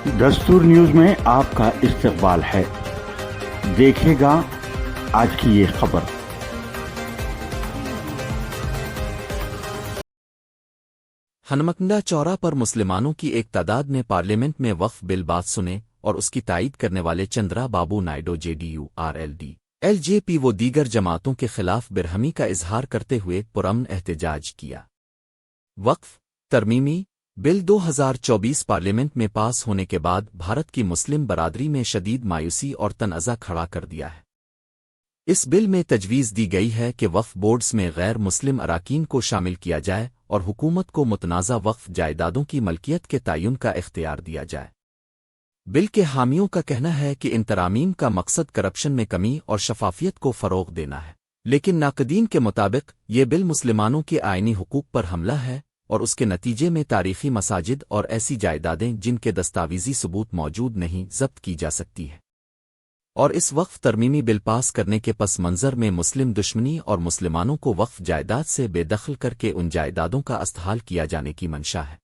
دستور نیوز میں آپ کا استقبال ہے۔ دیکھے گا آج کی یہ خبر۔ ہنمکنڈہ چورا پر مسلمانوں کی ایک تعداد نے پارلیمنٹ میں وقف بل بات سنے اور اس کی تائید کرنے والے چندرا بابو نائیڈو JDU-RLD LJP و دیگر جماعتوں کے خلاف برہمی کا اظہار کرتے ہوئے پرامن احتجاج کیا۔ وقف ترمیمی بل 2024 پارلیمنٹ میں پاس ہونے کے بعد بھارت کی مسلم برادری میں شدید مایوسی اور تنازع کھڑا کر دیا ہے۔ اس بل میں تجویز دی گئی ہے کہ وقف بورڈز میں غیر مسلم اراکین کو شامل کیا جائے اور حکومت کو متنازع وقف جائیدادوں کی ملکیت کے تعین کا اختیار دیا جائے۔ بل کے حامیوں کا کہنا ہے کہ ان ترامیم کا مقصد کرپشن میں کمی اور شفافیت کو فروغ دینا ہے، لیکن ناقدین کے مطابق یہ بل مسلمانوں کے آئینی حقوق پر حملہ ہے اور اس کے نتیجے میں تاریخی مساجد اور ایسی جائیدادیں جن کے دستاویزی ثبوت موجود نہیں ضبط کی جا سکتی ہے۔ اور اس وقف ترمیمی بل پاس کرنے کے پس منظر میں مسلم دشمنی اور مسلمانوں کو وقف جائیداد سے بے دخل کر کے ان جائیدادوں کا استحال کیا جانے کی منشا ہے۔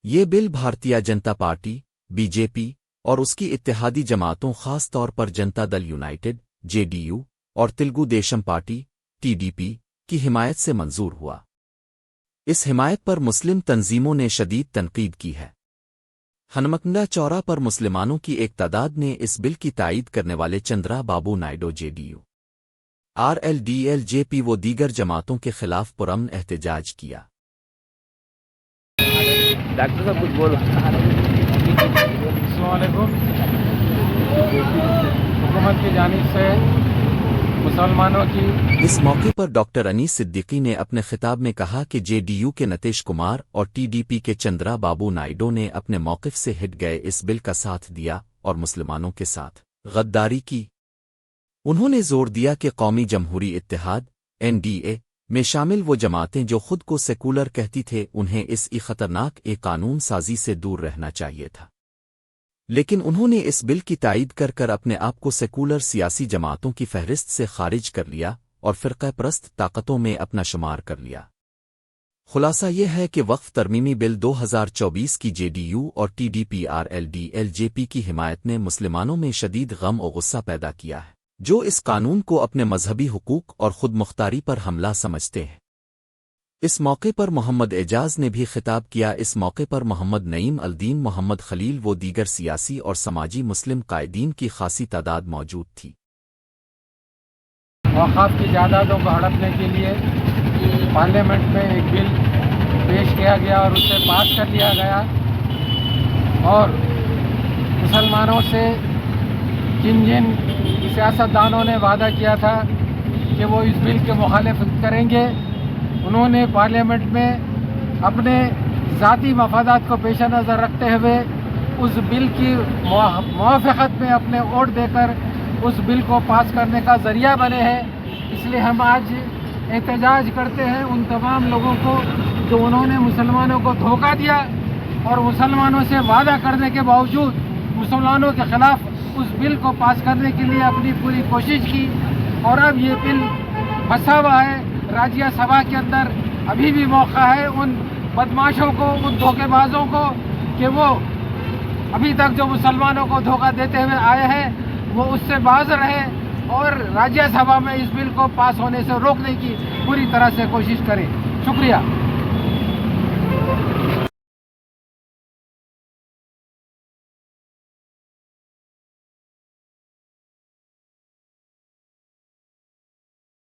یہ بل بھارتیہ جنتا پارٹی BJP اور اس کی اتحادی جماعتوں خاص طور پر جنتا دل یونائٹڈ JDU اور تلگو دیشم پارٹی TDP کی حمایت سے منظور ہوا۔ اس حمایت پر مسلم تنظیموں نے شدید تنقید کی ہے۔ ہنمکنڈہ چورا پر مسلمانوں کی ایک تعداد نے اس بل کی تائید کرنے والے چندرا بابو نائیڈو JDU-RLD LJP و دیگر جماعتوں کے خلاف پرامن احتجاج کیا۔ ڈاکٹر صاحب کچھ بولو۔ السلام علیکم۔ حکومت کی جانب سے مسلمانوں کی اس موقع پر ڈاکٹر انیس صدیقی نے اپنے خطاب میں کہا کہ JDU کے نتیش کمار اور TDP کے چندرا بابو نائیڈو نے اپنے موقف سے ہٹ گئے اس بل کا ساتھ دیا اور مسلمانوں کے ساتھ غداری کی۔ انہوں نے زور دیا کہ قومی جمہوری اتحاد NDA میں شامل وہ جماعتیں جو خود کو سیکولر کہتی تھے انہیں اس خطرناک قانون سازی سے دور رہنا چاہیے تھا، لیکن انہوں نے اس بل کی تائید کر کر اپنے آپ کو سیکولر سیاسی جماعتوں کی فہرست سے خارج کر لیا اور فرقہ پرست طاقتوں میں اپنا شمار کر لیا۔ خلاصہ یہ ہے کہ وقف ترمیمی بل 2024 کی JDU اور TDP-RLD LJP کی حمایت نے مسلمانوں میں شدید غم و غصہ پیدا کیا ہے، جو اس قانون کو اپنے مذہبی حقوق اور خود مختاری پر حملہ سمجھتے ہیں۔ اس موقع پر محمد اعجاز نے بھی خطاب کیا۔ اس موقع پر محمد نعیم الدین محمد خلیل و دیگر سیاسی اور سماجی مسلم قائدین کی خاصی تعداد موجود تھی۔ اوقاف کی جائیدادوں کو ہڑپنے کے لیے پارلیمنٹ میں ایک بل پیش کیا گیا اور اسے پاس کر لیا گیا، اور مسلمانوں سے جن سیاستدانوں نے وعدہ کیا تھا کہ وہ اس بل کے مخالفت کریں گے، انہوں نے پارلیمنٹ میں اپنے ذاتی مفادات کو پیش نظر رکھتے ہوئے اس بل کی موافقت میں اپنے ووٹ دے کر اس بل کو پاس کرنے کا ذریعہ بنے ہیں۔ اس لیے ہم آج احتجاج کرتے ہیں ان تمام لوگوں کو جو انہوں نے مسلمانوں کو دھوکہ دیا اور مسلمانوں سے وعدہ کرنے کے باوجود مسلمانوں کے خلاف اس بل کو پاس کرنے کے لیے اپنی پوری کوشش کی، اور اب یہ بل پھنسا ہوا ہے راجیہ سبھا کے اندر۔ ابھی بھی موقع ہے ان بدماشوں کو، ان دھوکے بازوں کو کہ وہ ابھی تک جو مسلمانوں کو دھوکہ دیتے ہوئے آئے ہیں وہ اس سے باز رہے اور راجیہ سبھا میں اس بل کو پاس ہونے سے روکنے کی پوری طرح سے کوشش کریں۔ شکریہ۔